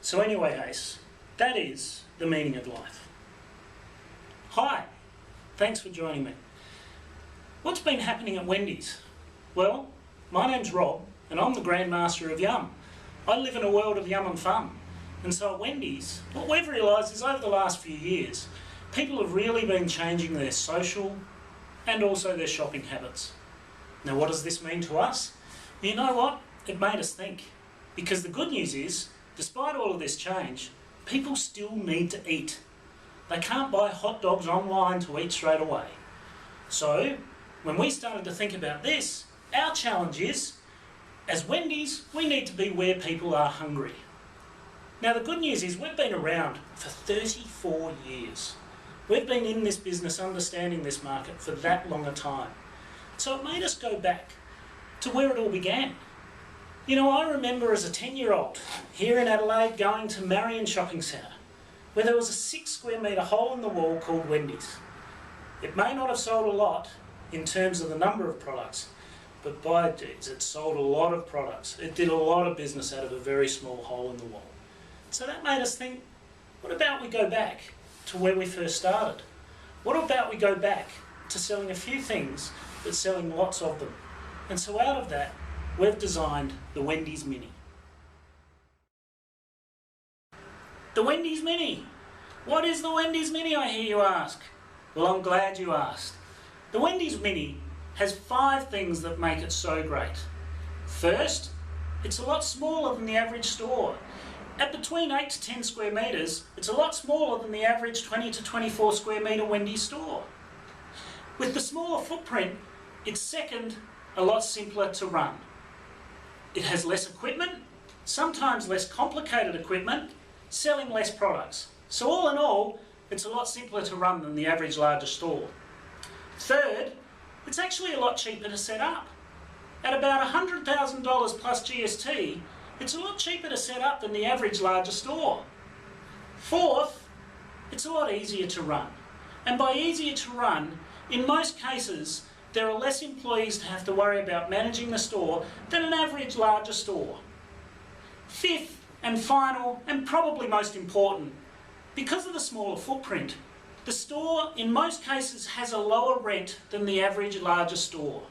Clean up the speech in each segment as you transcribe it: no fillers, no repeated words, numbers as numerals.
So anyway, Ace, that is the meaning of life. Hi, thanks for joining me. What's been happening at Wendys? Well, my name's Rob and I'm the Grand Master of Yum. I live in a world of yum and fun. And so at Wendys, what we've realised is over the last few years, people have really been changing their social and also their shopping habits. Now what does this mean to us? You know what? It made us think. Because the good news is, despite all of this change, people still need to eat. They can't buy hot dogs online to eat straight away. So, when we started to think about this, our challenge is, as Wendys, we need to be where people are hungry. Now the good news is we've been around for 34 years. We've been in this business understanding this market for that long a time. So it made us go back to where it all began. You know, I remember as a 10-year-old here in Adelaide going to Marion Shopping Centre where there was a 6 square metre hole in the wall called Wendys. It may not have sold a lot in terms of the number of products, but by deeds it sold a lot of products. It did a lot of business out of a very small hole in the wall. So that made us think, what about we go back to where we first started? What about we go back to selling a few things but selling lots of them? And so out of that, we've designed the Wendys Mini. The Wendys Mini. What is the Wendys Mini, I hear you ask? Well, I'm glad you asked. The Wendys Mini has 5 things that make it so great. First, it's a lot smaller than the average store. At between 8 to 10 square metres, it's a lot smaller than the average 20 to 24 square metre Wendys store. With the smaller footprint, it's second, a lot simpler to run. It has less equipment, sometimes less complicated equipment, selling less products. So all in all, it's a lot simpler to run than the average larger store. Third, it's actually a lot cheaper to set up. At about $100,000 plus GST, it's a lot cheaper to set up than the average larger store. Fourth, it's a lot easier to run. And by easier to run, in most cases, there are less employees to have to worry about managing the store than an average larger store. Fifth and final, and probably most important, because of the smaller footprint, the store in most cases has a lower rent than the average larger store.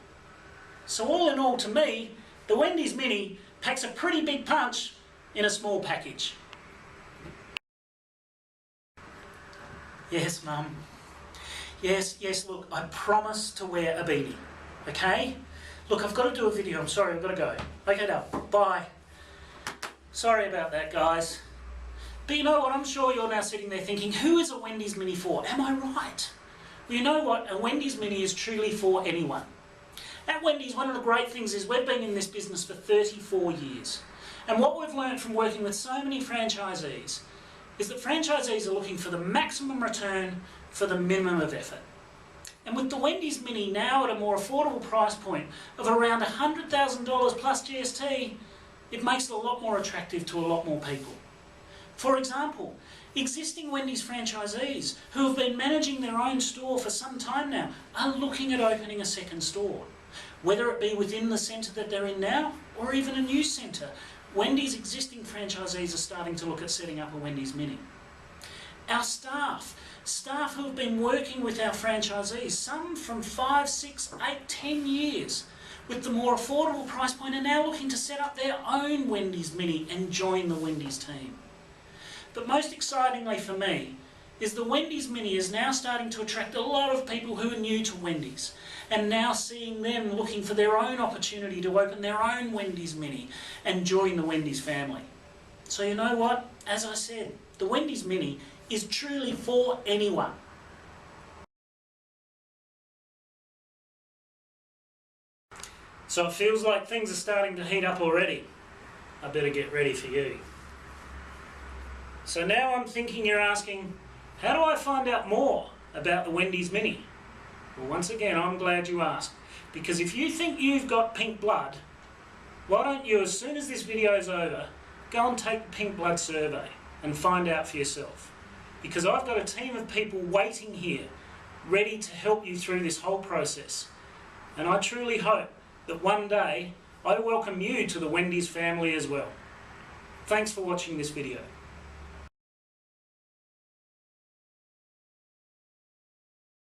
So all in all, to me, the Wendys Mini packs a pretty big punch in a small package. Yes, Mum. Yes, look, I promise to wear a beanie, okay? Look, I've got to do a video, I'm sorry, I've got to go. Okay, now, bye. Sorry about that, guys. But you know what, I'm sure you're now sitting there thinking, who is a Wendys Mini for? Am I right? Well, you know what, a Wendys Mini is truly for anyone. At Wendys, one of the great things is we've been in this business for 34 years. And what we've learned from working with so many franchisees is that franchisees are looking for the maximum return for the minimum of effort. And with the Wendys Mini now at a more affordable price point of around $100,000 plus GST, it makes it a lot more attractive to a lot more people. For example, existing Wendys franchisees who have been managing their own store for some time now are looking at opening a second store. Whether it be within the centre that they're in now or even a new centre, Wendys existing franchisees are starting to look at setting up a Wendys Mini. Our staff who have been working with our franchisees, some from 5, 6, 8, 10 years, with the more affordable price point are now looking to set up their own Wendys Mini and join the Wendys team. But most excitingly for me is the Wendys Mini is now starting to attract a lot of people who are new to Wendys and now seeing them looking for their own opportunity to open their own Wendys Mini and join the Wendys family. So you know what? As I said, the Wendys Mini is truly for anyone. So it feels like things are starting to heat up already. I better get ready for you. So now I'm thinking you're asking, how do I find out more about the Wendys Mini? Well, once again, I'm glad you asked. Because if you think you've got pink blood, why don't you, as soon as this video is over, go and take the pink blood survey and find out for yourself. Because I've got a team of people waiting here, ready to help you through this whole process. And I truly hope that one day I welcome you to the Wendys family as well. Thanks for watching this video.